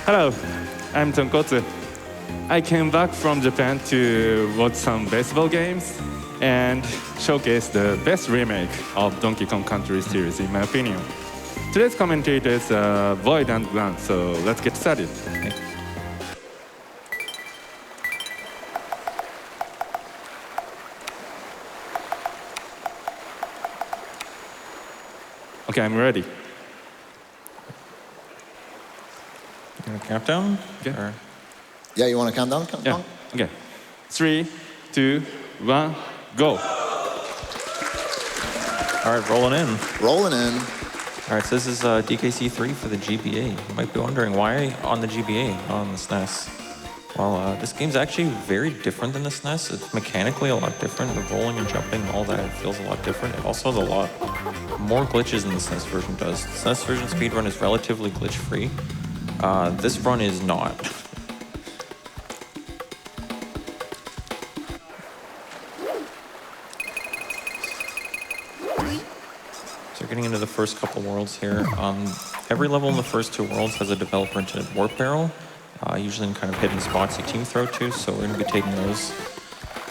Hello, I'm Tonkotsu. I came back from Japan to watch some baseball games and showcase the best remake of Donkey Kong Country series, in my opinion. Today's commentator is Void and Glan, so let's get started. Okay, I'm ready. You want a countdown? Okay. Or? Yeah, you want to count down? Yeah. Okay. 3, 2, 1, go. All right, rolling in. Rolling in. All right, so this is DKC3 for the GBA. You might be wondering, why on the GBA, not on the SNES? Well, this game's actually very different than the SNES. It's mechanically a lot different. The rolling and jumping, all that, it feels a lot different. It also has a lot more glitches than the SNES version does. The SNES version speedrun is relatively glitch-free. This run is not. So we're getting into the first couple worlds here. Every level in the first two worlds has a developer-intended warp barrel, usually in kind of hidden spots you team throw to, so we're going to be taking those.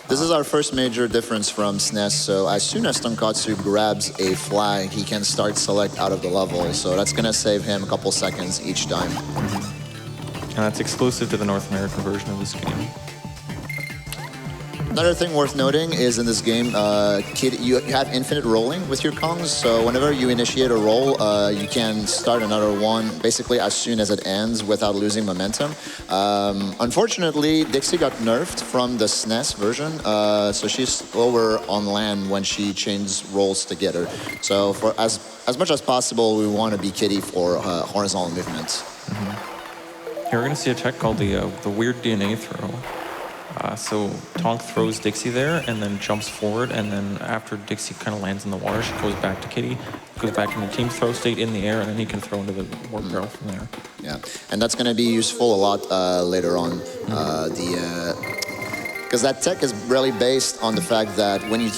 This is our first major difference from SNES, so as soon as Tonkotsu grabs a flag, he can start select out of the level, so that's going to save him a couple seconds each time. And that's exclusive to the North American version of this game. Another thing worth noting is in this game, you have infinite rolling with your Kongs, so whenever you initiate a roll, you can start another one basically as soon as it ends without losing momentum. Unfortunately, Dixie got nerfed from the SNES version, so she's slower on land when she changes rolls together. So for as much as possible, we want to be Kitty for horizontal movements. Here we're going to see a tech called the weird DNA throw. So Tonk throws Dixie there and then jumps forward, and then after Dixie kind of lands in the water, she goes back to Kitty, goes back into team throw state in the air, and then he can throw into the warp barrel from there. Yeah, and that's going to be useful a lot later on. Because that tech is really based on the fact that when you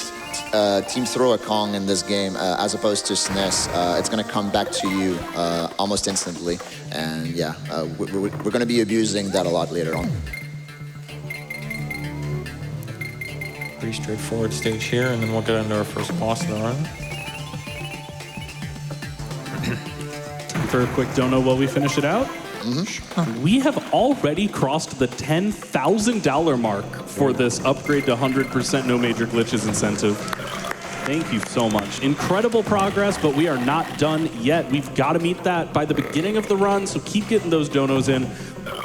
team throw a Kong in this game, as opposed to SNES, it's going to come back to you almost instantly. And yeah, we're going to be abusing that a lot later on. Pretty straightforward stage here, and then we'll get into our first boss of the run. For a quick dono while we finish it out. We have already crossed the $10,000 mark for this upgrade to 100% no major glitches incentive. Thank you so much. Incredible progress, but we are not done yet. We've got to meet that by the beginning of the run, so keep getting those donos in.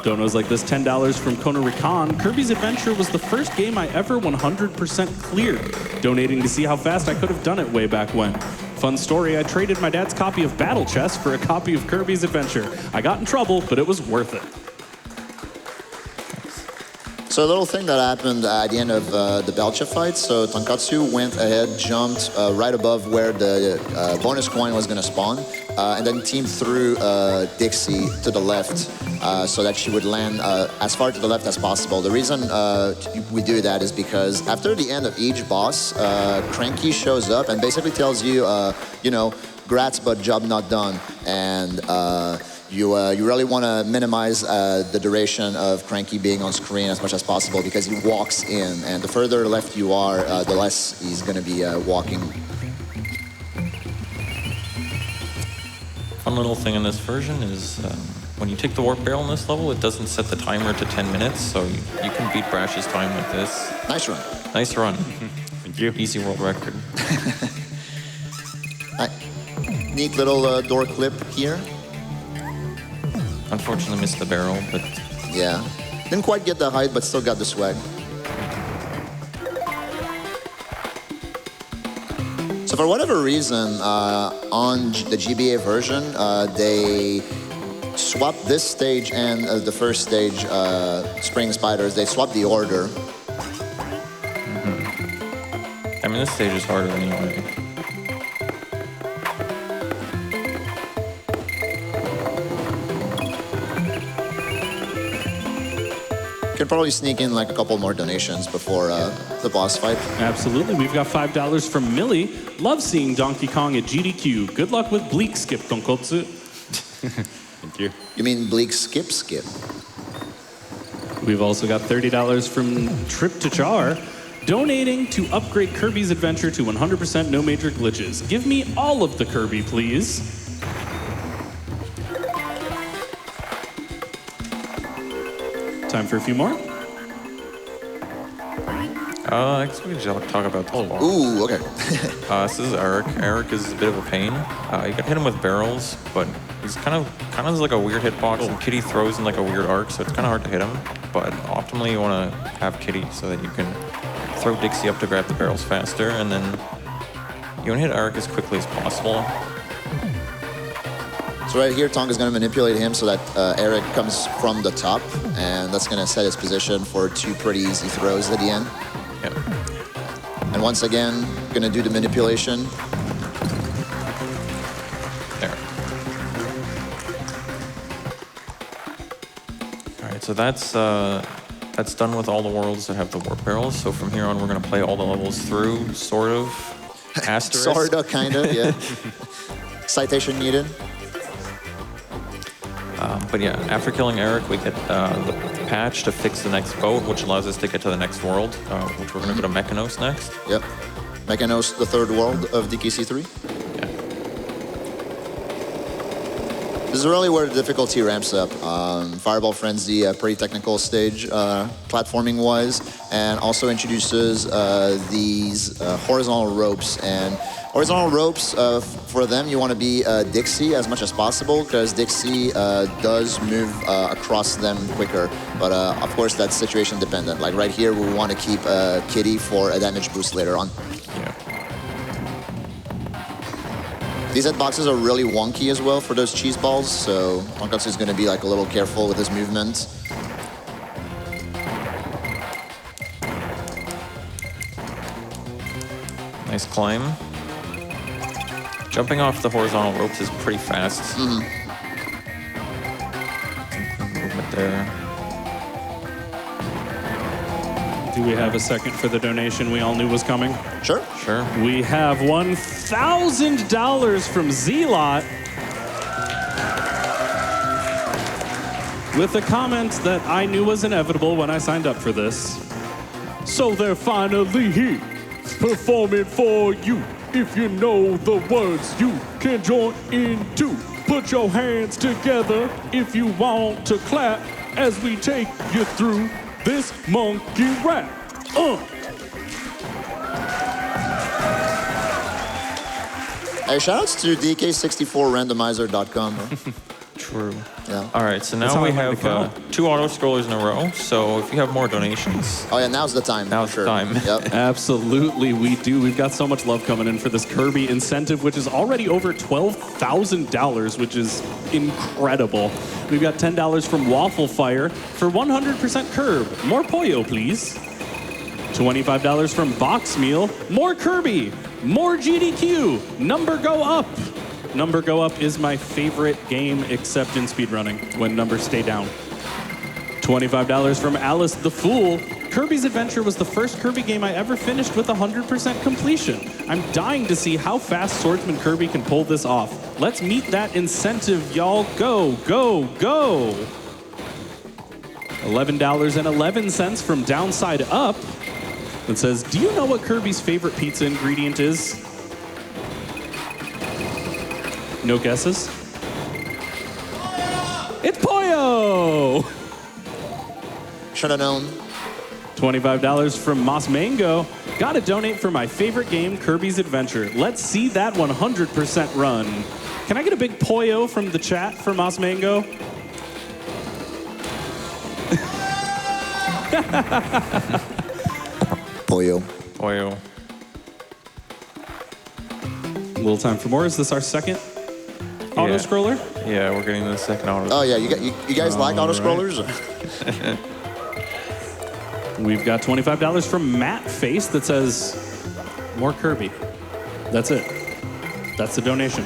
Donos like this $10 from Kona Rikan. Kirby's Adventure was the first game I ever 100% cleared, donating to see how fast I could have done it way back when. Fun story, I traded my dad's copy of Battle Chess for a copy of Kirby's Adventure. I got in trouble, but it was worth it. So a little thing that happened at the end of the Belcha fight, so Tonkotsu went ahead, jumped right above where the bonus coin was going to spawn, and then teamed through Dixie to the left so that she would land as far to the left as possible. The reason we do that is because after the end of each boss, Cranky shows up and basically tells you, you know, grats, but job not done. And you really want to minimize the duration of Cranky being on screen as much as possible because he walks in, and the further left you are, the less he's going to be walking. Fun little thing in this version is when you take the warp barrel in this level, it doesn't set the timer to 10 minutes, so you can beat Brash's time with this. Nice run. Nice run. Thank you. Easy world record. Neat little door clip here. Unfortunately missed the barrel, but... Yeah. Didn't quite get the height, but still got the swag. So for whatever reason, on the GBA version, they swapped this stage and the first stage, Spring Spiders, they swapped the order. I mean, this stage is harder anyway. Can probably sneak in like a couple more donations before the boss fight. Absolutely. We've got $5 from Millie. Love seeing Donkey Kong at GDQ. Good luck with Bleak Skip, Tonkotsu. Thank you. You mean Bleak Skip? We've also got $30 from Trip to Char, donating to upgrade Kirby's Adventure to 100% no major glitches. Give me all of the Kirby, please. Time for a few more. I guess we should talk about this boss. Ooh, okay. This is Eric. Eric is a bit of a pain. You can hit him with barrels, but he's kind of like a weird hitbox, and Kitty throws in like a weird arc, so it's kind of hard to hit him. But optimally, you want to have Kitty so that you can throw Dixie up to grab the barrels faster, and then you want to hit Eric as quickly as possible. So right here, Tonk is going to manipulate him so that Eric comes from the top, and that's going to set his position for 2 pretty easy throws at the end. Yep. And once again, going to do the manipulation. There. All right, so that's done with all the worlds that have the warp barrels. So from here on, we're going to play all the levels through, sort of. Asterisk. Sort of, kind of, yeah. Citation needed. But yeah, after killing Eric, we get the patch to fix the next boat, which allows us to get to the next world, which we're going to go to Mechanos next. Yep. Mechanos, the 3rd world of DKC3. Yeah. This is really where the difficulty ramps up. Fireball Frenzy, a pretty technical stage, platforming-wise, and also introduces these horizontal ropes. And horizontal ropes, for them, you want to be Dixie as much as possible, because Dixie does move across them quicker. But of course, that's situation dependent. Like right here, we want to keep Kitty for a damage boost later on. Yeah. These hitboxes are really wonky as well for those cheese balls, so Tonkotsu is going to be like a little careful with his movement. Nice climb. Jumping off the horizontal ropes is pretty fast. Movement there. Do we have a second for the donation we all knew was coming? Sure. Sure. We have $1,000 from Zelot with a comment that I knew was inevitable when I signed up for this. So they're finally here, performing for you. If you know the words, you can join in too. Put your hands together if you want to clap as we take you through this monkey rap. Hey, shoutouts to DK64randomizer.com. True. Yeah. All right, so That's now how we I learned have to 2 auto scrollers in a row. So if you have more donations, Oh yeah, now's the time. Now's for the time. Yep. Absolutely, we do. We've got so much love coming in for this Kirby incentive, which is already over $12,000, which is incredible. We've got $10 from Waffle Fire for 100% Curb. More Pollo, please. $25 from Box Meal. More Kirby. More GDQ. Number go up. Number go up is my favorite game except in speedrunning, when numbers stay down. $25 from Alice the Fool. Kirby's Adventure was the first Kirby game I ever finished with 100% completion. I'm dying to see how fast Swordsman Kirby can pull this off. Let's meet that incentive, y'all. Go, go, go. $11.11 from Downside Up. It says, do you know what Kirby's favorite pizza ingredient is? No guesses? It's Pollo! Should have known. $25 from Moss Mango. Gotta donate for my favorite game, Kirby's Adventure. Let's see that 100% run. Can I get a big Pollo from the chat for Moss Mango? Pollo. Pollo. A little time for more. Is this our second auto scroller? Yeah, we're getting the second auto. Oh yeah, you guys like auto scrollers? We've got $25 from Matt Face that says, more Kirby. That's it. That's the donation.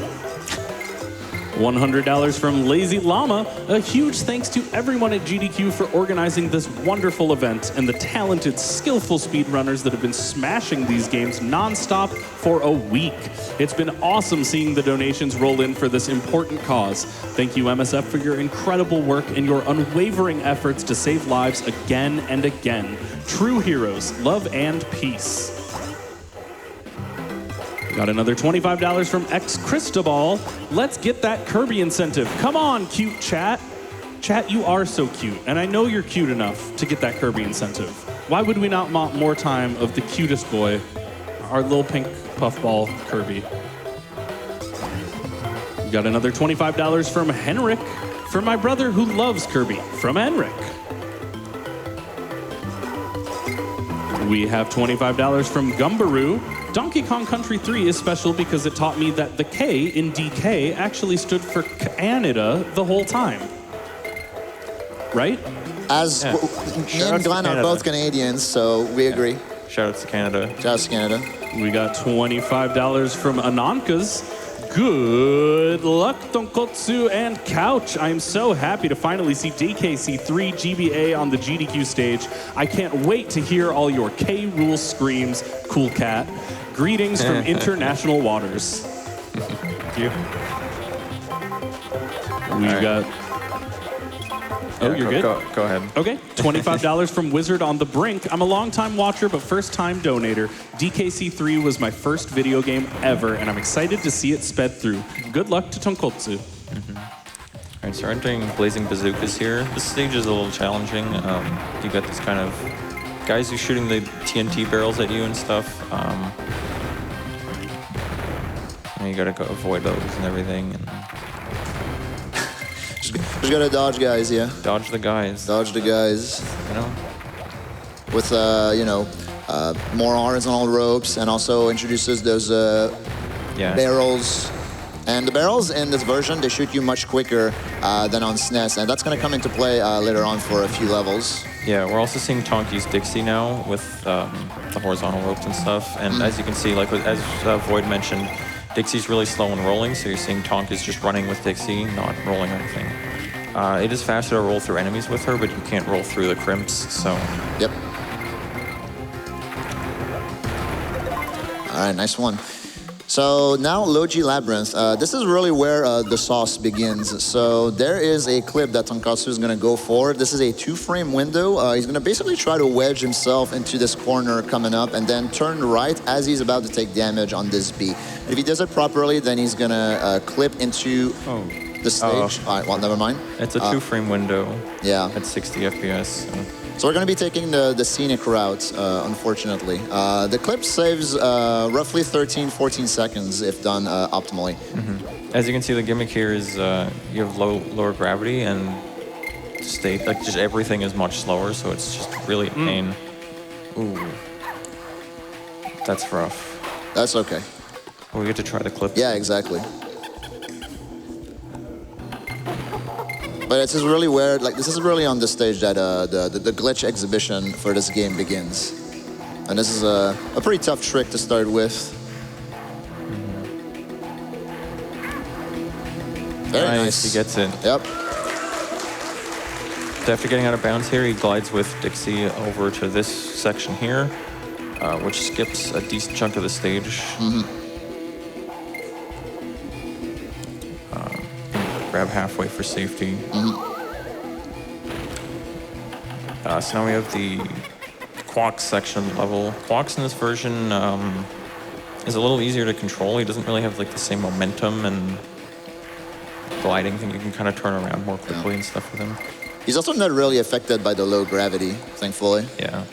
$100 from Lazy Llama. A huge thanks to everyone at GDQ for organizing this wonderful event and the talented, skillful speedrunners that have been smashing these games nonstop for a week. It's been awesome seeing the donations roll in for this important cause. Thank you, MSF, for your incredible work and your unwavering efforts to save lives again and again. True heroes, love and peace. Got another $25 from X Cristobal. Let's get that Kirby incentive. Come on, cute chat. Chat, you are so cute, and I know you're cute enough to get that Kirby incentive. Why would we not want more time of the cutest boy, our little pink puffball Kirby? We got another $25 from Henrik, for my brother who loves Kirby, from Henrik. We have $25 from Gumbaroo. Donkey Kong Country 3 is special because it taught me that the K in DK actually stood for Canada the whole time. Right? As me and Glenn are both Canadians, so we agree. Shout out to Canada. Shout out to Canada. We got $25 from Anankas. Good luck, Tonkotsu and Couch. I'm so happy to finally see DKC3 GBA on the GDQ stage. I can't wait to hear all your K-Rule screams, cool cat. Greetings from international waters. Thank you. We've got... Oh, Yeah, you're good? Go ahead. Okay, $25 from Wizard on the Brink. I'm a long-time watcher, but first-time donator. DKC3 was my first video game ever, and I'm excited to see it sped through. Good luck to Tonkotsu. All right, so we're entering Blazing Bazookas here. This stage is a little challenging. You got this kind of guys who's shooting the TNT barrels at you and stuff. And you gotta go avoid those and everything. And Just gotta dodge guys, yeah. dodge the guys. Dodge the guys. You know? With, more horizontal ropes, and also introduces those barrels. And the barrels in this version, they shoot you much quicker than on SNES, and that's going to come into play later on for a few levels. Yeah, we're also seeing Tonk use Dixie now with the horizontal ropes and stuff. And as you can see, like as Void mentioned, Dixie's really slow in rolling, so you're seeing Tonk is just running with Dixie, not rolling or anything. It is faster to roll through enemies with her, but you can't roll through the crimps, so... Yep. All right, nice one. So now Logi Labyrinth. This is really where the sauce begins. So there is a clip that Tonkotsu is going to go for. This is a 2-frame window. He's going to basically try to wedge himself into this corner coming up and then turn right as he's about to take damage on this B. If he does it properly, then he's going to clip into the stage. All right, well, never mind. It's a 2-frame window. Yeah. At 60 FPS. So we're going to be taking the scenic route, unfortunately. The clip saves roughly 13-14 seconds if done optimally. As you can see, the gimmick here is you have lower gravity and just everything is much slower, so it's just really a pain. Ooh, that's rough. That's okay. Well, we get to try the clip. Yeah, exactly. But this is really where, this is really on the stage that the glitch exhibition for this game begins. And this is a pretty tough trick to start with. Very nice. He gets it. Yep. So after getting out of bounds here, he glides with Dixie over to this section here, which skips a decent chunk of the stage. Grab halfway for safety. So now we have the Quax section of the level. Quax in this version is a little easier to control. He doesn't really have the same momentum and gliding thing. You can kind of turn around more quickly and stuff with him. He's also not really affected by the low gravity, thankfully. Yeah.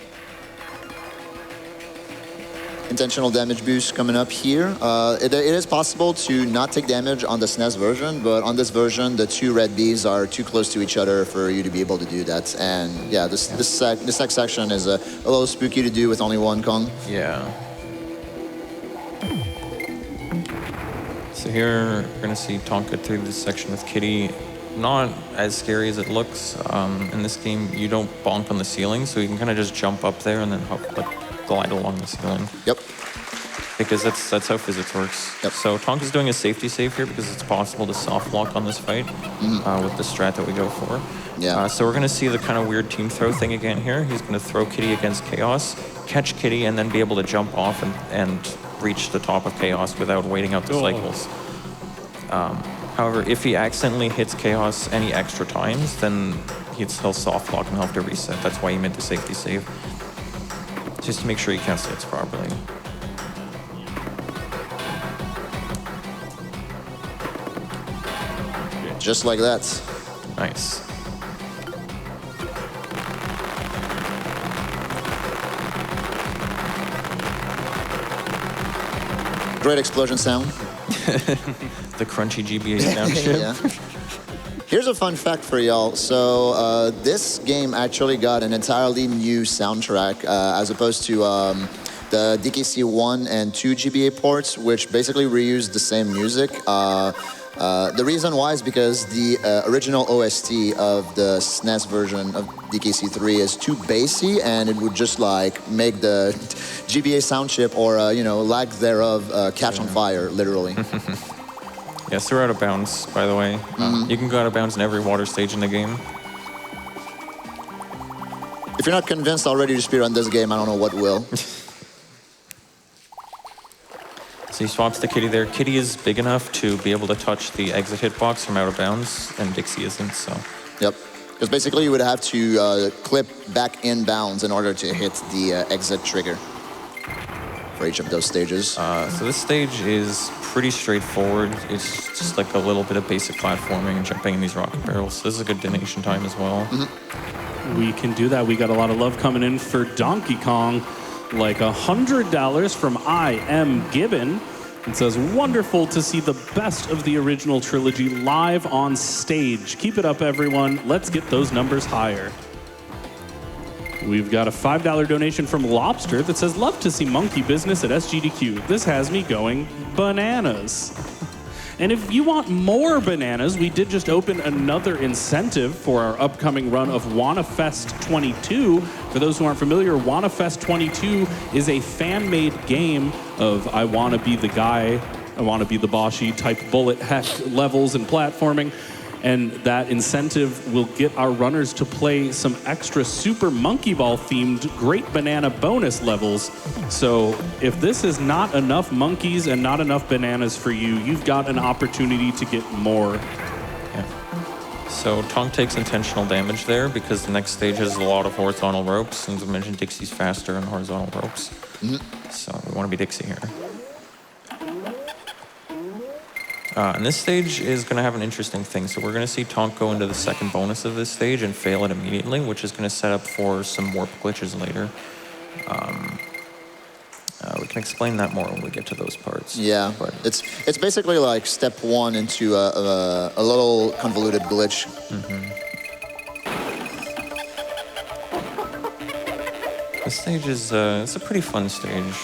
Intentional damage boost coming up here. It is possible to not take damage on the SNES version, but on this version, the 2 red bees are too close to each other for you to be able to do that. And yeah, this next section is a little spooky to do with only one Kong. Yeah. So here, we're gonna see Tonka through this section with Kitty. Not as scary as it looks. In this game, you don't bonk on the ceiling, so you can kind of just jump up there and then glide along the ceiling. Yep. because that's how physics works. Yep. So Tonk is doing a safety save here because it's possible to soft lock on this fight with the strat that we go for. Yeah. So we're going to see the kind of weird team throw thing again here. He's going to throw Kitty against Chaos, catch Kitty, and then be able to jump off and reach the top of Chaos without waiting out the cycles. However, if he accidentally hits Chaos any extra times, then he'll soft lock and he'll have to reset. That's why he made the safety save. Just to make sure he casts hits properly. Just like that. Nice. Great explosion sound. The crunchy GBA sound chip. Yeah. Here's a fun fact for y'all. So this game actually got an entirely new soundtrack as opposed to the DKC 1 and 2 GBA ports, which basically reused the same music. The reason why is because the original OST of the SNES version of DKC 3 is too bassy, and it would just like make the GBA sound chip or lack thereof catch on fire, literally. Yes, they're out of bounds, by the way. You can go out of bounds in every water stage in the game. If you're not convinced already to speedrun this game, I don't know what will. So he swaps the Kitty there. Kitty is big enough to be able to touch the exit hitbox from out of bounds, and Dixie isn't, so... Yep. Because basically you would have to clip back in bounds in order to hit the exit trigger for each of those stages. So this stage is pretty straightforward. It's just like a little bit of basic platforming and jumping in these rocket barrels. This is a good donation time as well. We can do that. We got a lot of love coming in for Donkey Kong. Like $100 from I Am Gibbon. It says, wonderful to see the best of the original trilogy live on stage. Keep it up, everyone. Let's get those numbers higher. We've got a $5 donation from Lobster that says, love to see monkey business at SGDQ. This has me going bananas. And if you want more bananas, we did just open another incentive for our upcoming run of WannaFest 22. For those who aren't familiar, WannaFest 22 is a fan-made game of I wanna be the guy, I wanna be the Boshi type bullet heck levels and platforming. And that incentive will get our runners to play some extra Super Monkey Ball themed Great Banana bonus levels. So if this is not enough monkeys and not enough bananas for you, you've got an opportunity to get more. Yeah. So Tonk takes intentional damage there because the next stage has a lot of horizontal ropes. And as I mentioned, Dixie's faster on horizontal ropes. So we want to be Dixie here. And this stage is going to have an interesting thing. So we're going to see Tonk go into the second bonus of this stage and fail it immediately, which is going to set up for some warp glitches later. We can explain that more when we get to those parts. Yeah, but it's basically like step one into a little convoluted glitch. This stage is it's a pretty fun stage.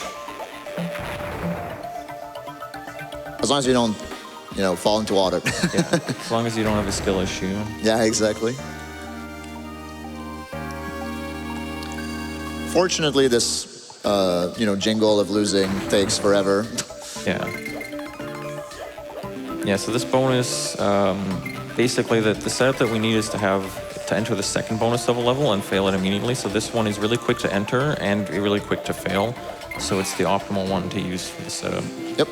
As long as you don't fall into water. Yeah, as long as you don't have a skill issue. Yeah, exactly. Fortunately, this, jingle of losing takes forever. Yeah. Yeah, so this bonus, basically the setup that we need is to enter the second bonus level and fail it immediately. So this one is really quick to enter and really quick to fail. So it's the optimal one to use for the setup. Yep.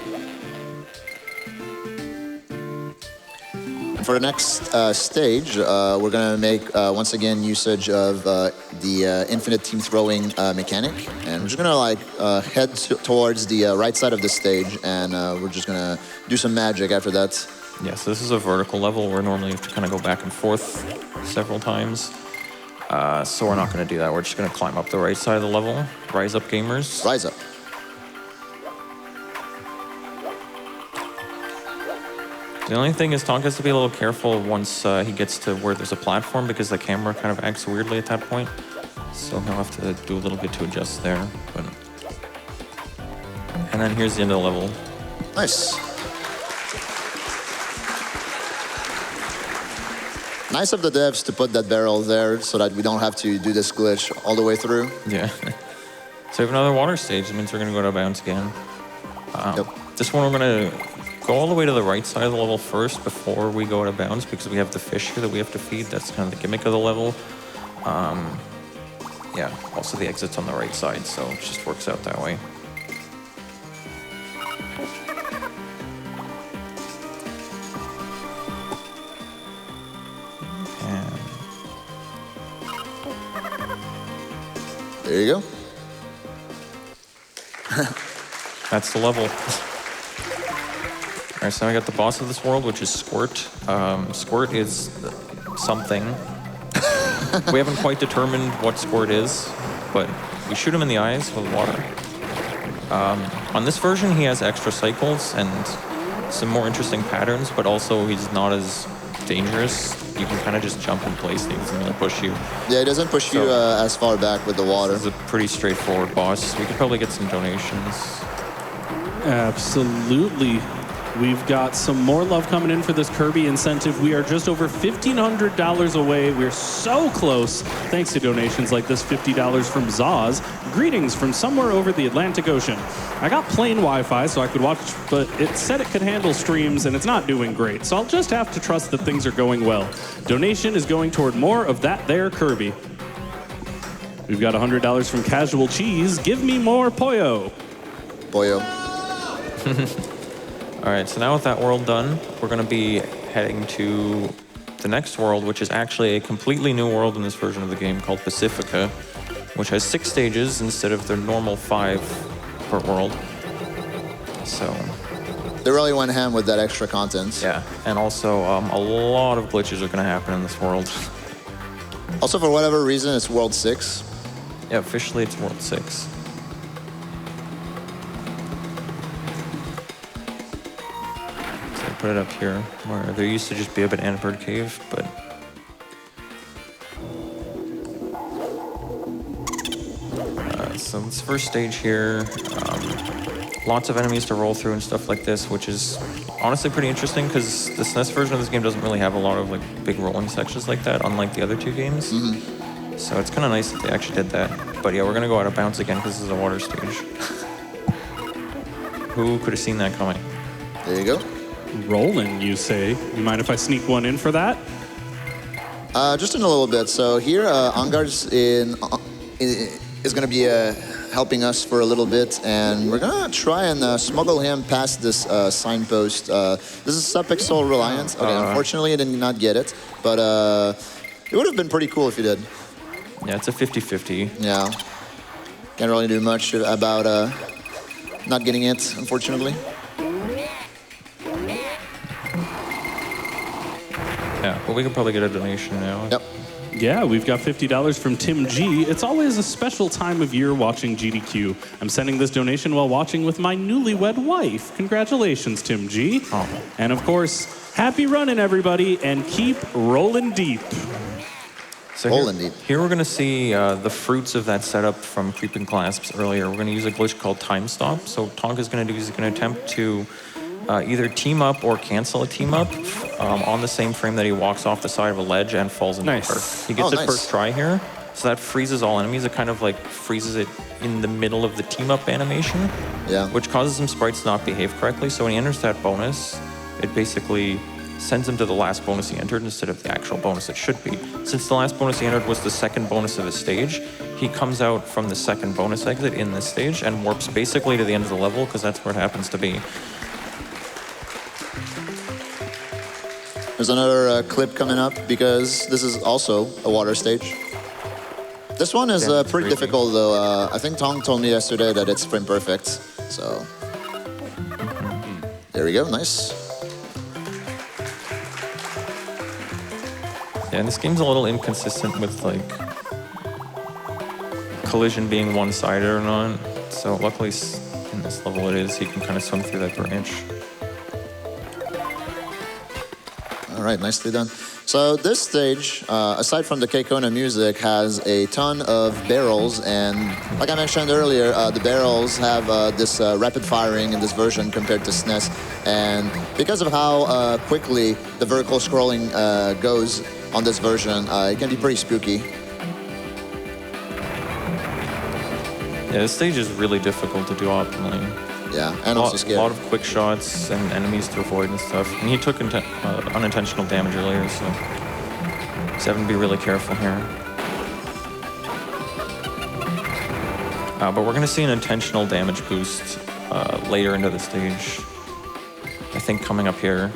For the next stage, we're going to make, once again, usage of the infinite team throwing mechanic. And we're just going to head towards the right side of the stage, and we're just going to do some magic after that. Yeah, so this is a vertical level where normally you have to kind of go back and forth several times. So we're not going to do that. We're just going to climb up the right side of the level. Rise up, gamers. Rise up. The only thing is Tonk has to be a little careful once he gets to where there's a platform because the camera kind of acts weirdly at that point. So he'll have to do a little bit to adjust there. And then here's the end of the level. Nice. Nice of the devs to put that barrel there so that we don't have to do this glitch all the way through. Yeah. So we have another water stage. That means we're going to go to bounds again. This one we're gonna go all the way to the right side of the level first before we go out of bounds because we have the fish here that we have to feed. That's kind of the gimmick of the level. Yeah, also the exit's on the right side, so it just works out that way. And There you go. that's the level. All right, so now we got the boss of this world, which is Squirt. Squirt is something. We haven't quite determined what Squirt is, but we shoot him in the eyes with water. On this version, he has extra cycles and some more interesting patterns, but also he's not as dangerous. You can kind of just jump in place and he doesn't really push you. Yeah, it doesn't push you as far back with the water. This is a pretty straightforward boss. We could probably get some donations. Absolutely. We've got some more love coming in for this Kirby incentive. We are just over $1,500 away. We're so close, thanks to donations like this $50 from Zaz. Greetings from somewhere over the Atlantic Ocean. I got plain Wi-Fi so I could watch, but it said it could handle streams and it's not doing great. So I'll just have to trust that things are going well. Donation is going toward more of that there Kirby. We've got $100 from Casual Cheese. Give me more Pollo. Boyo. All right, so now with that world done, we're going to be heading to the next world, which is actually a completely new world in this version of the game called Pacifica, which has 6 stages instead of their normal 5 per world. So They really went ham with that extra content. yeah, and also a lot of glitches are going to happen in this world. Also, for whatever reason, it's World 6. Yeah, officially it's World 6. Put it up here, where there used to just be a banana bird cave, but so this first stage here, lots of enemies to roll through and stuff like this, which is honestly pretty interesting because the SNES version of this game doesn't really have a lot of like big rolling sections like that, unlike the other 2 games. So it's kind of nice that they actually did that. But yeah, we're gonna go out of bounds again because this is a water stage. Who could have seen that coming? There you go. Rolling, you say? You mind if I sneak one in for that? Just in a little bit. So here, Angard's is going to be helping us for a little bit, and we're going to try and smuggle him past this signpost. This is subpixel reliant. Okay, unfortunately, I did not get it, but it would have been pretty cool if you did. Yeah, it's a 50-50. Yeah. Can't really do much about not getting it, unfortunately. Yeah, but we could probably get a donation now. Yep. Yeah, we've got $50 from Tim G. It's always a special time of year watching GDQ. I'm sending this donation while watching with my newlywed wife. Congratulations, Tim G. Oh. And of course, happy running, everybody, and keep rolling deep. So here we're going to see the fruits of that setup from Creeping Clasps earlier. We're going to use a glitch called Time Stop. So Tonk is going to do is he's going to attempt to either team up or cancel a team up on the same frame that he walks off the side of a ledge and falls into the earth. He gets it first try here, so that freezes all enemies. It kind of like freezes it in the middle of the team up animation, which causes some sprites to not behave correctly. So when he enters that bonus, it basically sends him to the last bonus he entered instead of the actual bonus it should be. Since the last bonus he entered was the second bonus of his stage, he comes out from the second bonus exit in this stage and warps basically to the end of the level because that's where it happens to be. There's another clip coming up because this is also a water stage. This one is pretty difficult though. I think Tom told me yesterday that it's frame perfect. So there we go, nice. Yeah, and this game's a little inconsistent with like collision being one-sided or not. So luckily in this level it is. He can kind of swim through that branch. All right, nicely done. So this stage, aside from the Keikona music, has a ton of barrels, and like I mentioned earlier, the barrels have this rapid firing in this version compared to SNES, and because of how quickly the vertical scrolling goes on this version, it can be pretty spooky. Yeah, this stage is really difficult to do optimally. Yeah, and A also lot, scary. a lot of quick shots and enemies to avoid and stuff. And he took unintentional damage earlier, so he's having to be really careful here. But we're going to see an intentional damage boost later into the stage. I think coming up here.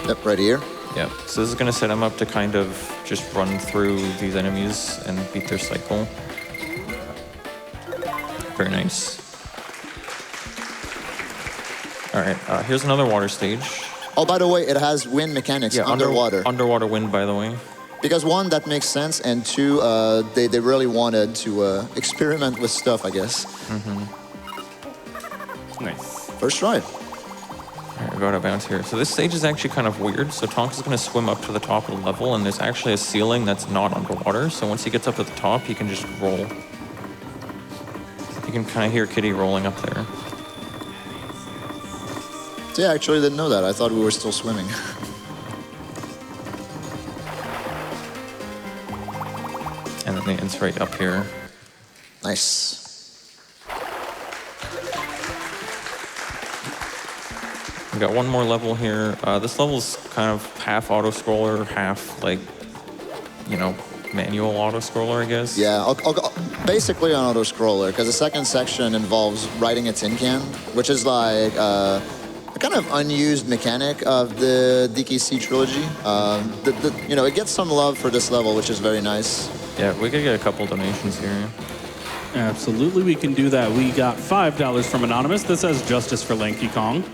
Yep, right here. Yeah, so this is going to set him up to kind of just run through these enemies and beat their cycle. Very nice. All right, here's another water stage. Oh, by the way, it has wind mechanics underwater. Underwater wind, by the way. Because one, that makes sense, and two, they really wanted to experiment with stuff, I guess. Nice. First try. All right, we got to bounce here. So this stage is actually kind of weird. So Tonk is going to swim up to the top of the level, and there's actually a ceiling that's not underwater. So once he gets up to the top, he can just roll. You can kind of hear Kitty rolling up there. See, I actually didn't know that. I thought we were still swimming. And then it's right up here. Nice. We got one more level here. This level's kind of half auto-scroller, half like, you know, manual auto-scroller, I guess. Yeah, basically an auto-scroller, because the second section involves riding a tin can, which is like a kind of unused mechanic of the DKC trilogy. You know, it gets some love for this level, which is very nice. Yeah, we could get a couple donations here. Absolutely, we can do that. We got $5 from Anonymous. This says Justice for Lanky Kong.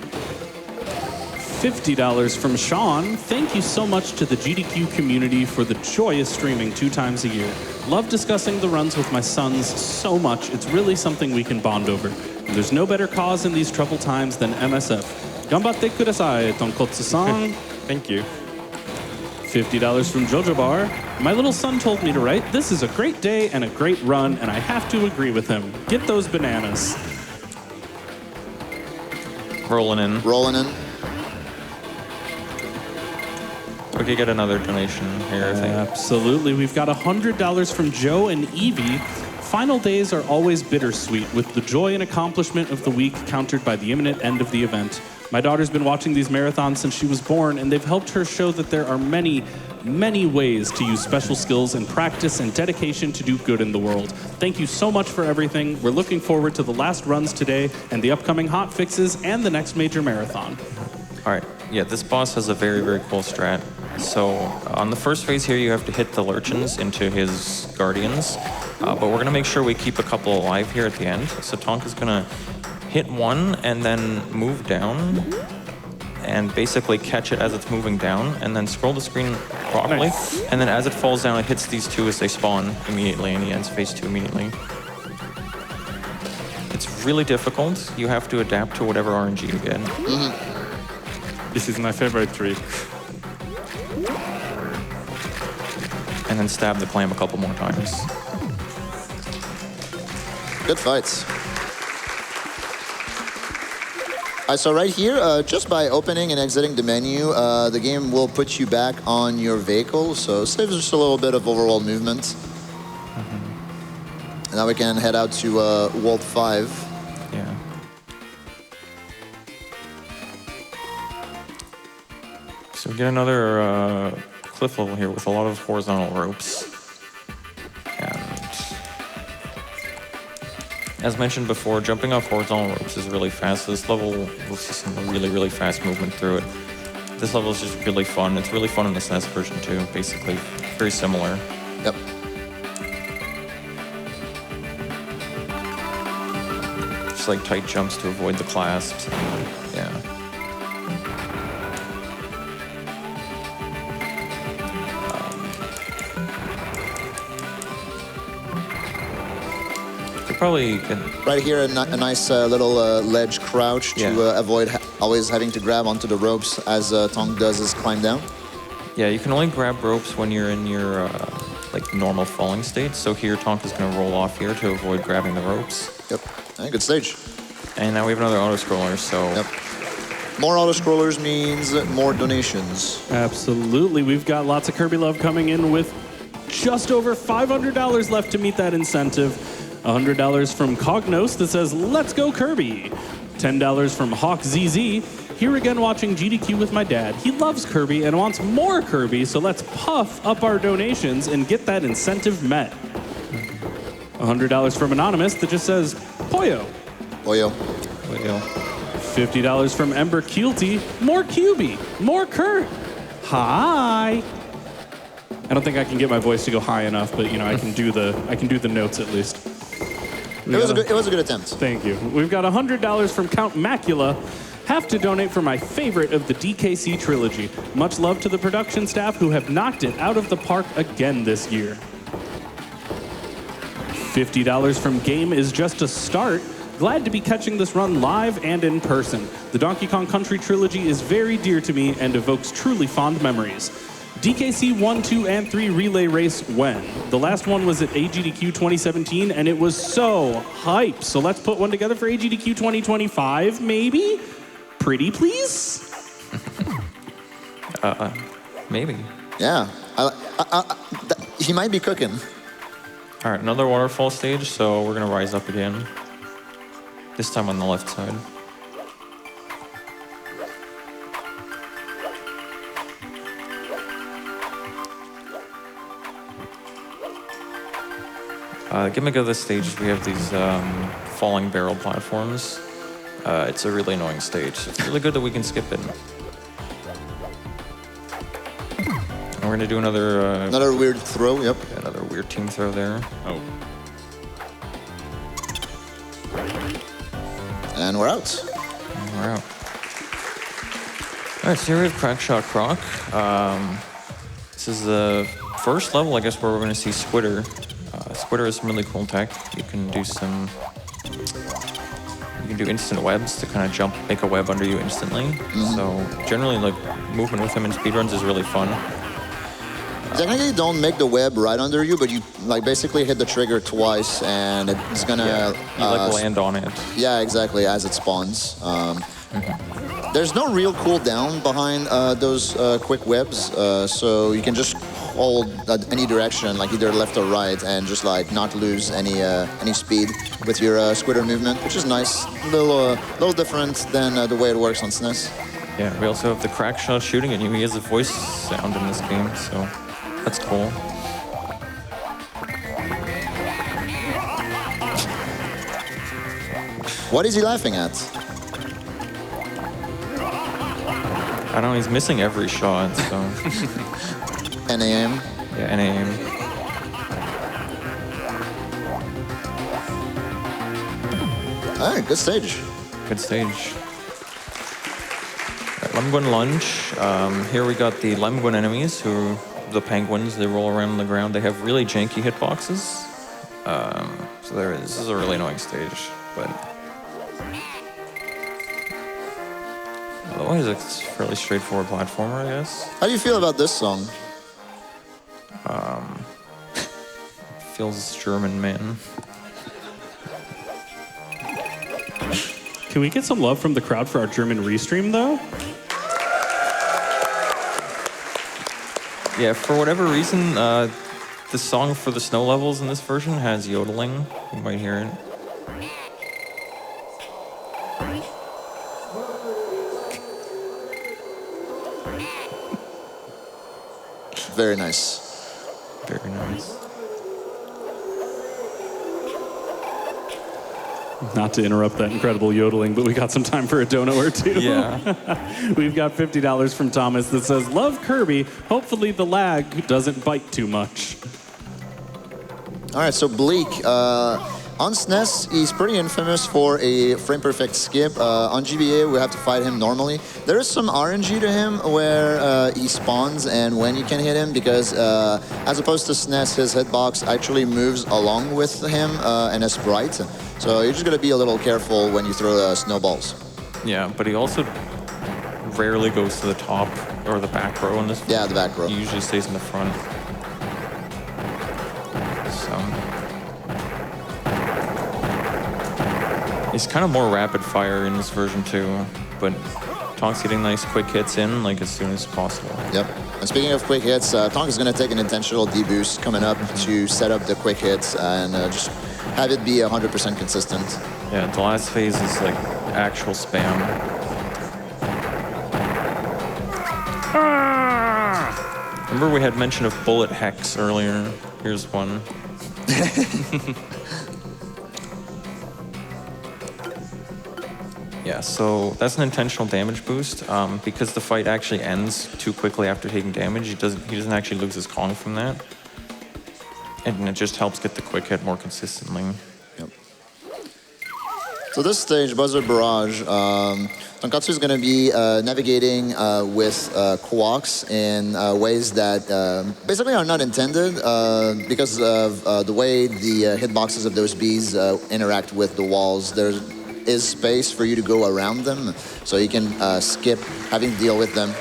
$50 from Sean. Thank you so much to the GDQ community for the joy of streaming 2 times a year. Love discussing the runs with my sons so much. It's really something we can bond over. And there's no better cause in these troubled times than MSF. Gambatte kudasai, Tonkotsu-san. Thank you. $50 from Jojo Bar. My little son told me to write, "This is a great day and a great run," and I have to agree with him. Get those bananas. Rolling in. Rolling in. We could get another donation here, I think. Absolutely. We've got $100 from Joe and Evie. Final days are always bittersweet, with the joy and accomplishment of the week countered by the imminent end of the event. My daughter's been watching these marathons since she was born, and they've helped her show that there are many, many ways to use special skills and practice and dedication to do good in the world. Thank you so much for everything. We're looking forward to the last runs today and the upcoming hot fixes and the next major marathon. All right, yeah, this boss has a very, very cool strat. So on the first phase here, you have to hit the Lurchins into his Guardians, but we're gonna make sure we keep a couple alive here at the end. So Tonk is gonna hit one and then move down and basically catch it as it's moving down and then scroll the screen properly. Nice. And then as it falls down, it hits these two as they spawn immediately and he ends phase 2 immediately. It's really difficult. You have to adapt to whatever RNG you get. This is my favorite trick. And then stab the clam a couple more times. Good fights. So right here, just by opening and exiting the menu, the game will put you back on your vehicle, so saves us a little bit of overall movement. And now we can head out to World 5. Yeah. So we get another cliff level here with a lot of horizontal ropes. And as mentioned before, jumping off horizontal ropes is really fast. So this level will see some really, really fast movement through it. This level is just really fun. It's really fun in the SNES version too, basically. Very similar. Yep. Just like tight jumps to avoid the clasps. Yeah. Probably can... Right here, a nice little ledge crouch to avoid always having to grab onto the ropes as Tonk does his climb down. Yeah, you can only grab ropes when you're in your like normal falling state. So here, Tonk is going to roll off here to avoid grabbing the ropes. Yep, good stage. And now we have another auto-scroller, so... Yep. More auto-scrollers means more donations. Absolutely. We've got lots of Kirby love coming in with just over $500 left to meet that incentive. $100 from Cognos that says, let's go Kirby. $10 from Hawk ZZ. Here again watching GDQ with my dad. He loves Kirby and wants more Kirby, so let's puff up our donations and get that incentive met. $100 from Anonymous that just says, Poyo. Oyo. $50 from Ember Keelty. More QB. More Kurt. Hi. I don't think I can get my voice to go high enough, but I can do the notes at least. It was a good attempt. Thank you. We've got $100 from Count Macula. Have to donate for my favorite of the DKC trilogy. Much love to the production staff who have knocked it out of the park again this year. $50 from Game is Just a Start. Glad to be catching this run live and in person. The Donkey Kong Country trilogy is very dear to me and evokes truly fond memories. DKC 1, 2, and 3 relay race when? The last one was at AGDQ 2017 and it was so hype. So let's put one together for AGDQ 2025, maybe? Pretty please? Maybe. Yeah. He might be cooking. All right, another waterfall stage, so we're gonna rise up again. This time on the left side. Gimmick of this stage is we have these falling barrel platforms. It's a really annoying stage. It's really good that we can skip it. And we're gonna do another weird throw. Yep. Another weird team throw there. Oh. And we're out. We're out. All right, so here we have Crackshot Croc. This is the first level, I guess, where we're gonna see Squitter. Squitter is some really cool tech. You can do instant webs to kind of make a web under you instantly. Mm-hmm. So generally, like, movement with him in speedruns is really fun. Technically, you don't make the web right under you, but you basically hit the trigger twice, and it's gonna You land on it. Yeah, exactly, as it spawns. There's no real cooldown behind those quick webs, so you can just hold any direction, like either left or right, and just not lose any speed with your Squitter movement, which is nice. A little different than the way it works on SNES. Yeah, we also have the Crackshot shooting at you. He has a voice sound in this game, so that's cool. What is he laughing at? I don't know, he's missing every shot, so... NAM? Yeah, NAM. All right, good stage. Good stage. Right, Lemguin Lunge. Here we got the Lemguin enemies, who the penguins. They roll around on the ground. They have really janky hitboxes. So this is a really annoying stage, but otherwise it's a fairly straightforward platformer, I guess. How do you feel about this song? Feels German, man. Can we get some love from the crowd for our German restream, though? Yeah, for whatever reason, the song for the snow levels in this version has yodeling. You might hear it. Very nice. Very nice. Not to interrupt that incredible yodeling, but we got some time for a dono or two. Yeah. We've got $50 from Thomas that says, love Kirby. Hopefully the lag doesn't bite too much. All right, so Bleak. On SNES, he's pretty infamous for a frame-perfect skip. On GBA, we have to fight him normally. There is some RNG to him where he spawns and when you can hit him, because as opposed to SNES, his hitbox actually moves along with him and a sprite. So you're just going to be a little careful when you throw snowballs. Yeah, but he also rarely goes to the top or the back row in this. Yeah, the back row. He usually stays in the front. He's kind of more rapid fire in this version too, but Tonk's getting nice quick hits in like as soon as possible. Yep. And speaking of quick hits, Tonk is going to take an intentional deboost coming up to set up the quick hits and just have it be 100% consistent. Yeah, the last phase is like actual spam. Remember we had mention of bullet hex earlier. Here's one. Yeah, so that's an intentional damage boost. Because the fight actually ends too quickly after taking damage, he doesn't actually lose his Kong from that. And it just helps get the quick hit more consistently. Yep. So this stage, Buzzer Barrage, Tonkotsu is going to be navigating with Quarks in ways that basically are not intended because of the way the hitboxes of those bees interact with the walls. There is space for you to go around them, so you can skip having to deal with them.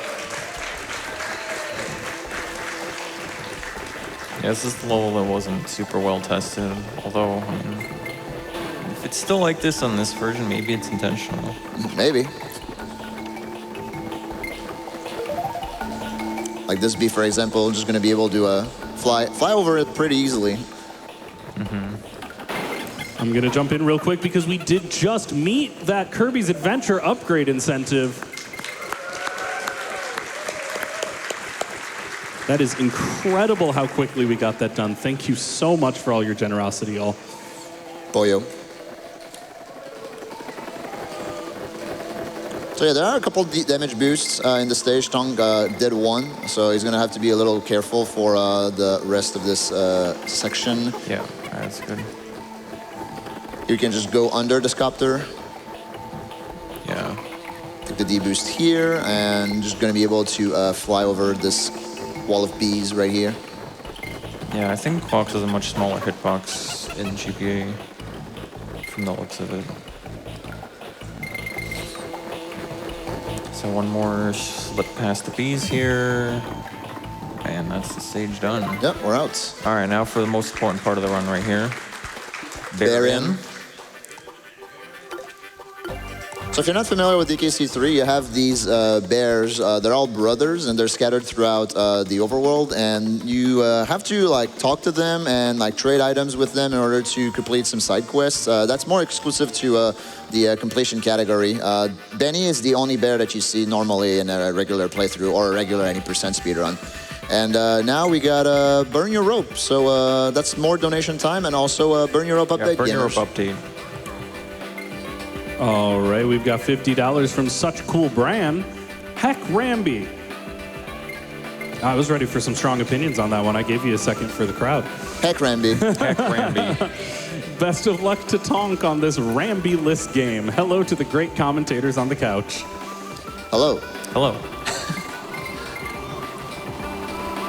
Yeah, this is the level that wasn't super well tested, although, I mean, if it's still like this on this version, maybe it's intentional. Maybe. Like this bee, for example, just going to be able to fly over it pretty easily. I'm going to jump in real quick because we did just meet that Kirby's Adventure upgrade incentive. That is incredible how quickly we got that done. Thank you so much for all your generosity, y'all. Boyo. So yeah, there are a couple damage boosts in the stage. Tong did one, so he's going to have to be a little careful for the rest of this section. Yeah, that's good. You can just go under the Scopter. Yeah. Take the D boost here, and just going to be able to fly over this wall of bees right here. Yeah, I think Quarks has a much smaller hitbox in GPA from the looks of it. So one more slip past the bees here, and that's the stage done. Yep, we're out. All right, now for the most important part of the run right here. Bear in. So if you're not familiar with DKC3, you have these bears. They're all brothers, and they're scattered throughout the overworld. And you have to like talk to them and like trade items with them in order to complete some side quests. That's more exclusive to the completion category. Benny is the only bear that you see normally in a regular playthrough or a regular any % speedrun. And now we got Burn Your Rope. So that's more donation time, and also Burn Your Rope update. Yeah, Burn Your Rope update. All right, we've got $50 from Such Cool Brand. Heck Ramby. I was ready for some strong opinions on that one. I gave you a second for the crowd. Heck, Ramby. Heck, Ramby. Best of luck to Tonk on this Ramby list game. Hello to the great commentators on the couch. Hello. Hello.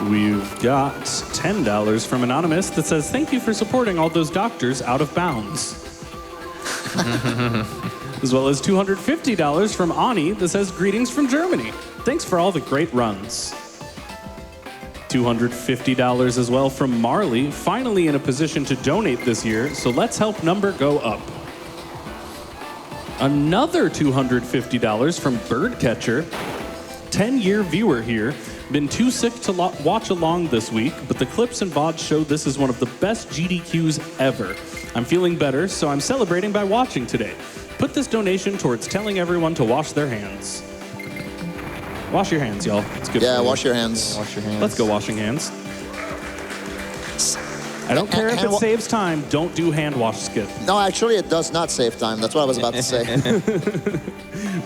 We've got $10 from Anonymous that says, thank you for supporting all those doctors out of bounds. As well as $250 from Ani that says, greetings from Germany. Thanks for all the great runs. $250 as well from Marley, finally in a position to donate this year, so let's help number go up. Another $250 from Birdcatcher, 10-year viewer here. Been too sick to watch along this week, but the clips and VODs show this is one of the best GDQs ever. I'm feeling better, so I'm celebrating by watching today. Put this donation towards telling everyone to wash their hands. Wash your hands, y'all. It's good. Yeah, wash your hands. Wash your hands. Let's go washing hands. I don't care if it saves time. Don't do hand wash skip. No, actually, it does not save time. That's what I was about to say.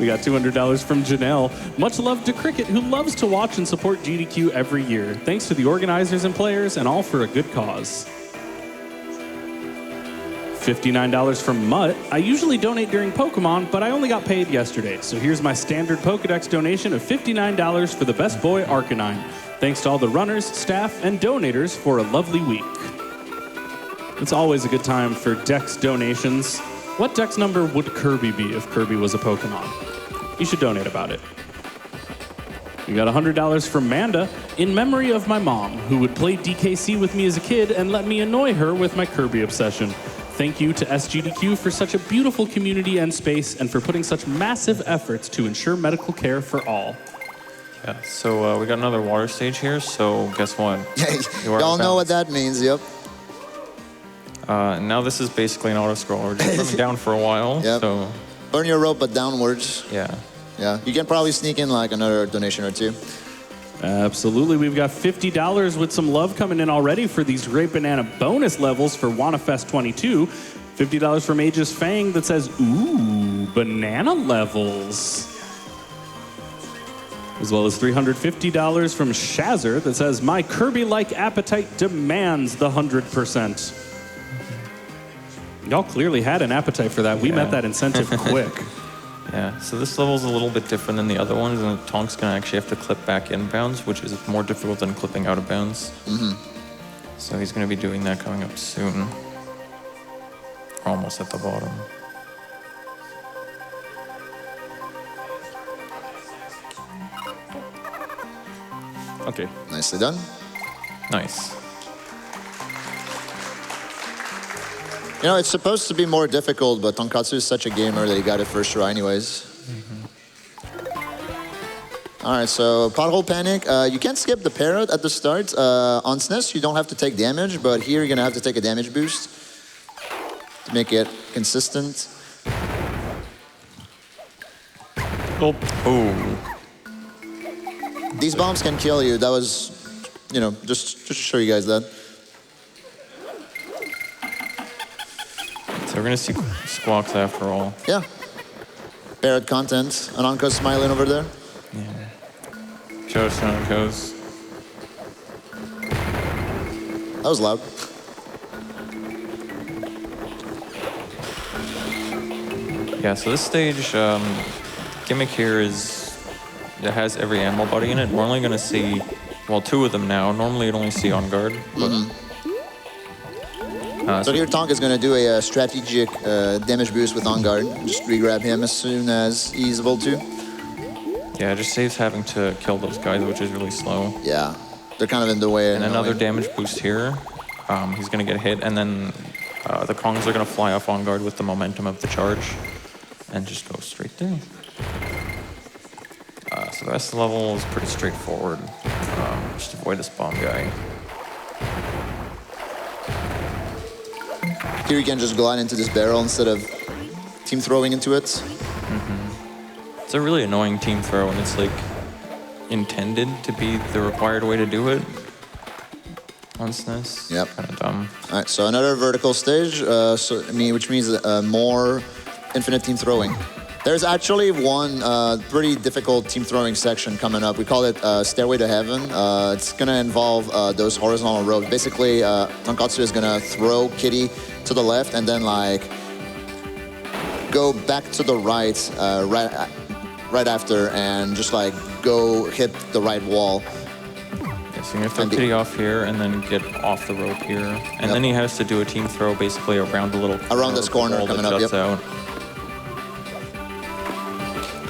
We got $200 from Janelle. Much love to Cricket, who loves to watch and support GDQ every year. Thanks to the organizers and players, and all for a good cause. $59 from Mutt. I usually donate during Pokemon, but I only got paid yesterday. So here's my standard Pokedex donation of $59 for the best boy Arcanine. Thanks to all the runners, staff, and donators for a lovely week. It's always a good time for Dex donations. What Dex number would Kirby be if Kirby was a Pokemon? You should donate about it. We got $100 from Manda, in memory of my mom, who would play DKC with me as a kid and let me annoy her with my Kirby obsession. Thank you to SGDQ for such a beautiful community and space, and for putting such massive efforts to ensure medical care for all. Yeah, so we got another water stage here, so guess what? Y'all know what that means, yep. Now this is basically an auto-scroller. Just put me down for a while. Yep. So, Burn your rope, but downwards. yeah. Yeah. You can probably sneak in like another donation or two. Absolutely. We've got $50 with some love coming in already for these Great Banana bonus levels for WannaFest 22. $50 from Aegis Fang that says, ooh, banana levels. As well as $350 from Shazzer that says, my Kirby-like appetite demands the 100%. Y'all clearly had an appetite for that. We met that incentive quick. Yeah, so this level's a little bit different than the other ones, and Tonk's gonna actually have to clip back inbounds, which is more difficult than clipping out of bounds. So he's gonna be doing that coming up soon. Almost at the bottom. Okay. Nicely done. Nice. You know, it's supposed to be more difficult, but Tonkotsu is such a gamer that he got it first try anyways. All right, so Pothole Panic. You can't skip the parrot at the start. On SNES, you don't have to take damage, but here you're gonna have to take a damage boost to make it consistent. Oh. Ooh. These bombs can kill you. That was, you know, just to show you guys that. So we're gonna see squawks after all. Yeah. Parrot content. Ananka's smiling over there. Show us how it goes. That was loud. Yeah, so this stage, gimmick here is, it has every animal buddy in it. We're only gonna see, well, 2 of them now. Normally you'd only see on guard. But, So here Tonk is going to do a strategic damage boost with On Guard. Just re-grab him as soon as he's able to. yeah, it just saves having to kill those guys, which is really slow. Yeah, they're kind of in the way. And another damage boost here. He's gonna get hit, and then the Kongs are gonna fly off on guard with the momentum of the charge, and just go straight through. So the rest of the level is pretty straightforward. Just avoid this bomb guy. Here you can just glide into this barrel instead of team throwing into it. It's a really annoying team throw, and it's like intended to be the required way to do it on SNES. Yep. Kind of dumb. All right, so another vertical stage, which means more infinite team throwing. There's actually one pretty difficult team throwing section coming up. We call it Stairway to Heaven. It's gonna involve those horizontal ropes. Basically, Tonkotsu is gonna throw Kitty to the left and then like go back to the right, right after, and just like go hit the right wall. Yeah, so you're gonna throw Kitty off here and then get off the rope here. And then he has to do a team throw basically around the little Around this corner wall that coming up, juts yep. out.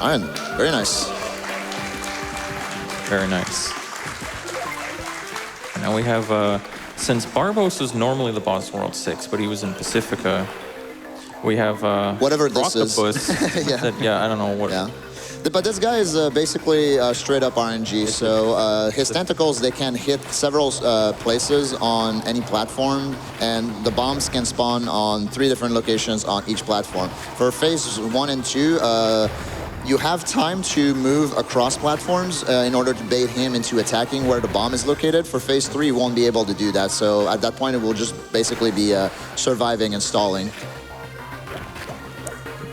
All right, very nice. Very nice. And now we have, since Barbos was normally the boss of World 6, but he was in Pacifica, we have whatever this is. Octopus. Yeah. I don't know what. Yeah. But this guy is basically straight up RNG. So his tentacles, they can hit several places on any platform, and the bombs can spawn on 3 different locations on each platform. For phase 1 and 2, you have time to move across platforms in order to bait him into attacking where the bomb is located. For phase 3, you won't be able to do that. So at that point, it will just basically be surviving and stalling.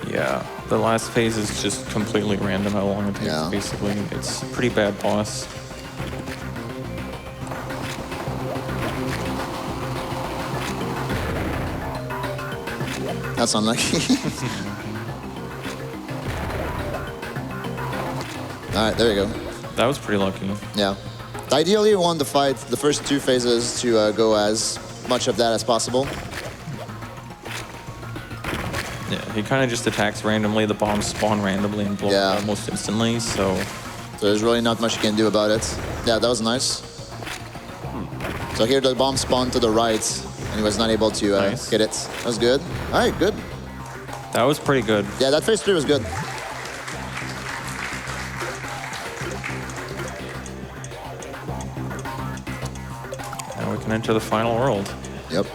Yeah, the last phase is just completely random how long it takes, Yeah. basically. It's a pretty bad boss. That's unlucky. All right, there you go. That was pretty lucky. Yeah. Ideally, you want the fight, the first 2 phases, to go as much of that as possible. Yeah, he kind of just attacks randomly, the bombs spawn randomly and blow up almost instantly, so... So there's really not much you can do about it. Yeah, that was nice. So here the bomb spawned to the right, and he was not able to hit it. That was good. All right, good. That was pretty good. Yeah, that phase 3 was good. Now we can enter the final world. Yep.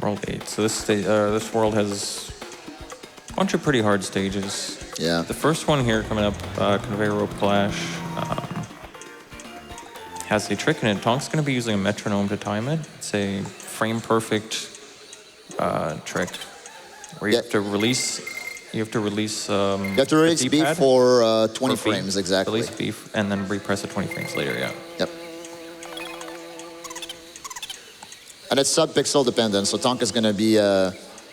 World 8. So this world has a bunch of pretty hard stages. Yeah. The first one here coming up, Conveyor Rope Clash, has a trick in it. Tonk's going to be using a metronome to time it. It's a frame perfect trick where you have to release. You have to release. You have to release B for 20 for B. frames exactly. Release B and then repress it 20 frames later. Yeah. Yep. And it's sub-pixel dependent, so Tonk is going to be,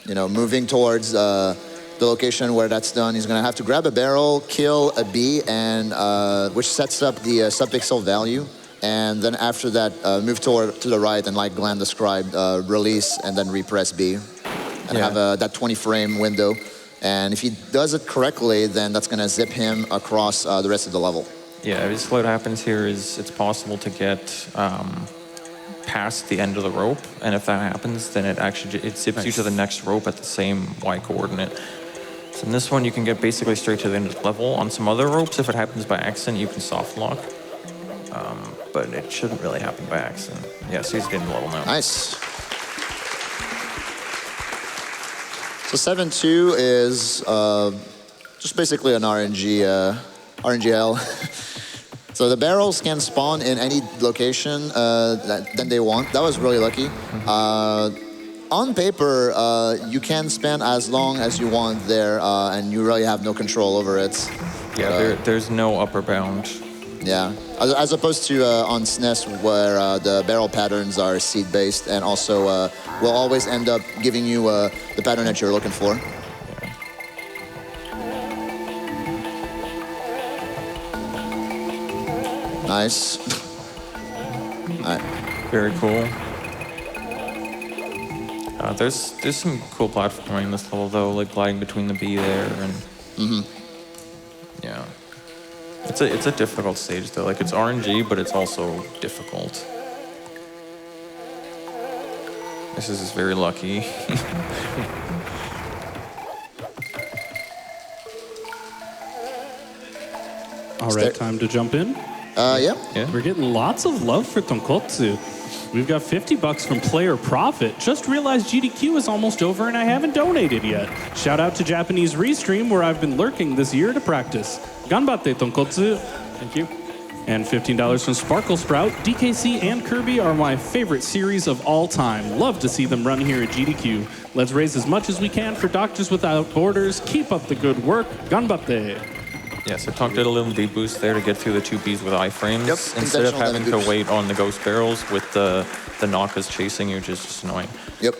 moving towards the location where that's done. He's going to have to grab a barrel, kill a bee, and which sets up the sub-pixel value. And then after that, move to the right, and like Glenn described, release and then repress B, and have that 20-frame window. And if he does it correctly, then that's going to zip him across the rest of the level. Yeah, basically what happens here is it's possible to get past the end of the rope, and if that happens, then it zips you to the next rope at the same Y coordinate. So in this one, you can get basically straight to the end of the level. On some other ropes, if it happens by accident, you can soft lock. But it shouldn't really happen by accident. Yeah, so he's getting the level now. Nice. So 7-2 is just basically an RNGL. So the barrels can spawn in any location that they want. That was really lucky. On paper, you can spend as long as you want there, and you really have no control over it. Yeah, there's no upper bound. Yeah, as opposed to on SNES where the barrel patterns are seed-based and also will always end up giving you the pattern that you're looking for. Nice. All right. Very cool. There's some cool platforming in this level though, like gliding between the bee there and yeah. It's a difficult stage though. Like it's RNG, but it's also difficult. This is very lucky. All right, time to jump in. Yeah. We're getting lots of love for Tonkotsu. We've got $50 from Player Profit. Just realized GDQ is almost over and I haven't donated yet. Shout out to Japanese Restream where I've been lurking this year to practice. Ganbatte Tonkotsu. Thank you. And $15 from Sparkle Sprout. DKC and Kirby are my favorite series of all time. Love to see them run here at GDQ. Let's raise as much as we can for Doctors Without Borders. Keep up the good work. Ganbatte. Yeah, so Tonk did a little deboost there to get through the two Bs with iframes. Yep, instead of having to deboost. wait on the ghost barrels with the Nakas chasing you, which is just annoying. Yep.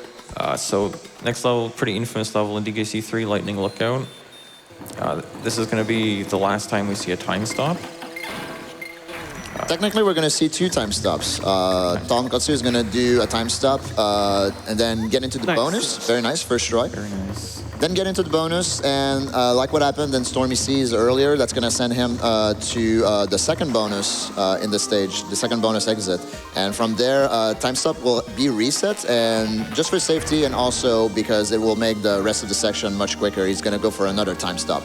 So next level, pretty infamous level in DKC 3, Lightning Lookout. This is going to be the last time we see a time stop. Technically, we're going to see 2 time stops. Tonkotsu is going to do a time stop and then get into the bonus. Very nice, first try. Very nice. Then get into the bonus, and like what happened in Stormy Seas earlier, that's going to send him to the second bonus in the stage, the second bonus exit. And from there, time stop will be reset, and just for safety and also because it will make the rest of the section much quicker, he's going to go for another time stop.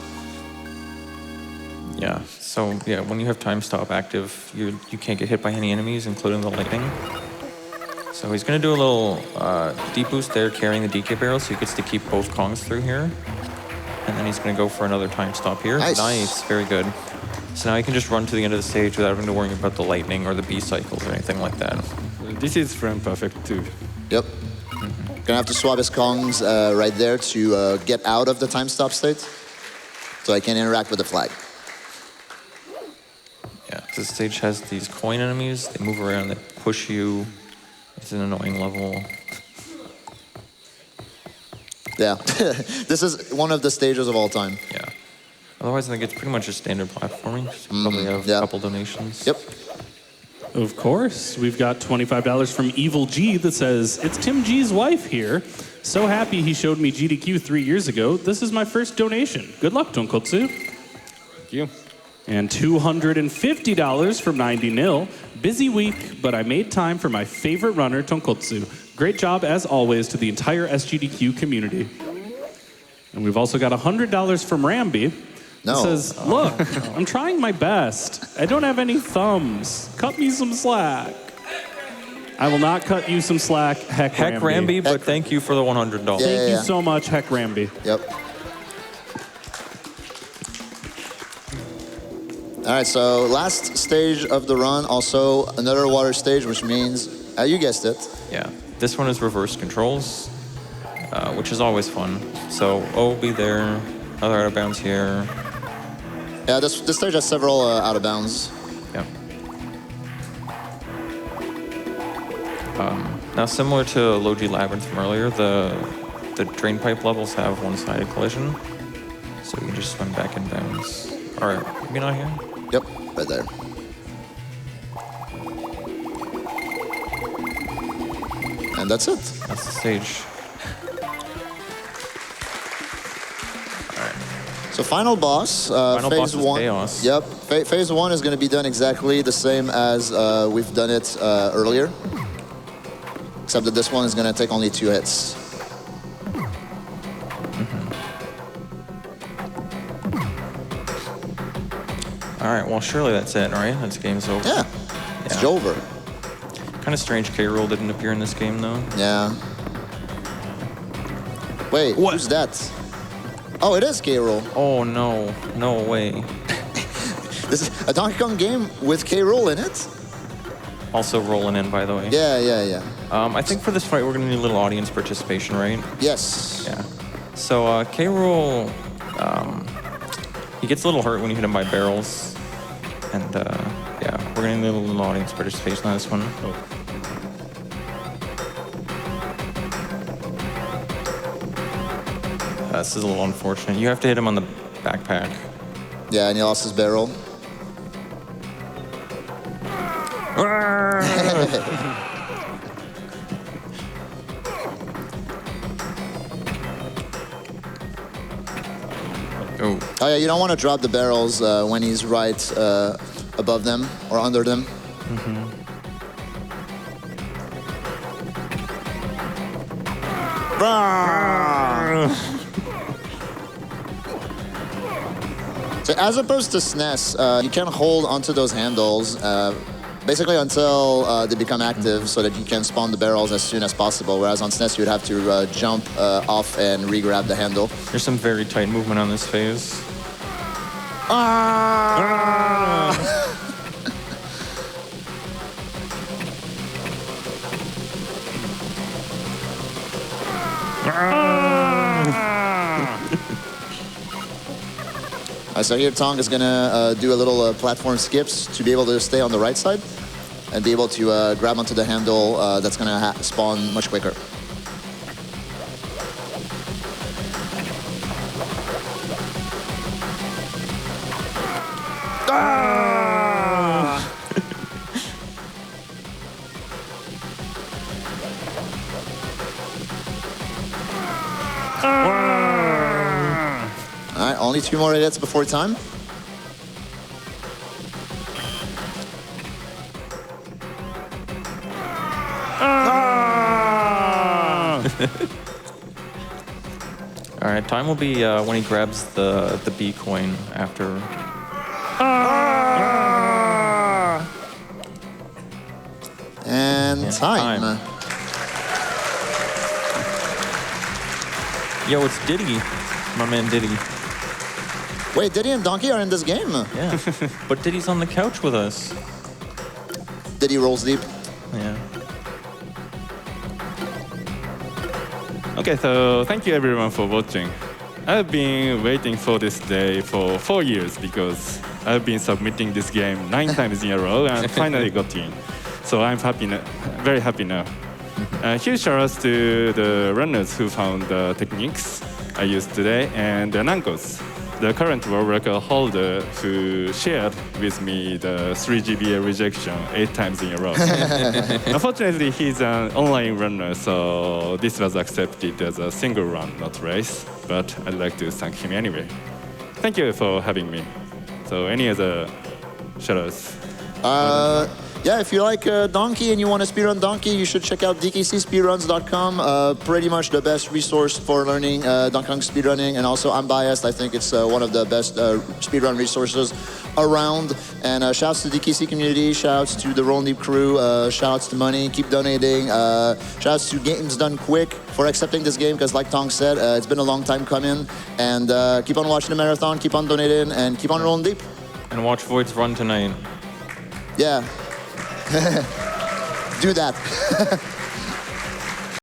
Yeah, so yeah, when you have time stop active, you can't get hit by any enemies, including the lightning. So he's going to do a little deep boost there, carrying the DK barrel, so he gets to keep both Kongs through here. And then he's going to go for another time stop here. Nice, very good. So now he can just run to the end of the stage without having to worry about the lightning or the B cycles or anything like that. This is frame perfect too. Yep. Gonna have to swap his Kongs right there to get out of the time stop state, so I can interact with the flag. Yeah, this stage has these coin enemies. They move around, they push you. It's an annoying level. Yeah, this is one of the stages of all time. Yeah. Otherwise, I think it's pretty much just standard platforming. Just probably have a couple donations. Yep. Of course. We've got $25 from Evil G that says, it's Tim G's wife here. So happy he showed me GDQ 3 years ago. This is my first donation. Good luck, Tonkotsu. Thank you. And $250 from 90 Nil. Busy week, but I made time for my favorite runner, Tonkotsu. Great job, as always, to the entire SGDQ community. And we've also got $100 from Ramby. No. It says, look, I'm trying my best. I don't have any thumbs. Cut me some slack. I will not cut you some slack, Heck Ramby, but thank you for the $100. Thank you so much, Heck Ramby. Yep. All right, so last stage of the run, also another water stage, which means, you guessed it. Yeah, this one is reverse controls, which is always fun. So O will be there, other out of bounds here. Yeah, this stage has several out of bounds. Yeah. Now, similar to Logi Labyrinth from earlier, the drain pipe levels have one-sided collision, so you can just swim back in bounds. All right, maybe not here. Yep, right there. And that's it. That's the stage. So final boss, Final phase boss is 1. chaos. Yep, phase 1 is going to be done exactly the same as we've done it earlier. Except that this one is going to take only 2 hits. All right, well, surely that's it, right? That's game's over. Yeah, it's Yeah. over. Kind of strange K-Rool didn't appear in this game, though. Yeah. Wait, What? who's that? Oh, it is K-Rool. Oh, no. No way. This is a Donkey Kong game with K-Rool in it? Also rolling in, by the way. Yeah. I think for this fight, we're going to need a little audience participation, right? Yes. Yeah. So, K-Rool, he gets a little hurt when you hit him by barrels. And, yeah, we're going to need a little audience participation on this one. This is a little unfortunate. You have to hit him on the backpack. Yeah, and he lost his barrel. Oh. Oh yeah, you don't want to drop the barrels when he's right above them or under them. So as opposed to SNES, you can hold onto those handles basically until they become active so that you can spawn the barrels as soon as possible, whereas on SNES you'd have to jump off and re-grab the handle. There's some very tight movement on this phase. So here Tong is gonna do a little platform skips to be able to stay on the right side and be able to grab onto the handle that's gonna spawn much quicker. All right, only 2 more hits before time. All right, time will be when he grabs the B coin after. And Yeah, time. time. Yo, it's Diddy, my man Diddy. Wait, Diddy and Donkey are in this game? Yeah, but Diddy's on the couch with us. Diddy rolls deep. Yeah. Okay, so thank you everyone for watching. I've been waiting for this day for 4 years because I've been submitting this game 9 times in a row and finally got in. So I'm happy, very happy now. Huge shout outs to the runners who found the techniques I used today and the Nankos, the current world record holder who shared with me the 3 GBA rejection 8 times in a row. Unfortunately, he's an online runner, so this was accepted as a single run, not race. But I'd like to thank him anyway. Thank you for having me. So any other shout outs? yeah, if you like Donkey and you want to speedrun Donkey, you should check out dkcspeedruns.com. Pretty much the best resource for learning Donkey Kong speedrunning. And also, I'm biased. I think it's one of the best speedrun resources around. And shouts to the DKC community, shouts to the Roll Deep crew, shouts to Money, keep donating. Shouts to Games Done Quick for accepting this game, because like Tong said, it's been a long time coming. And keep on watching the marathon, keep on donating, and keep on rolling deep. And watch Void's run tonight. Yeah. Do that.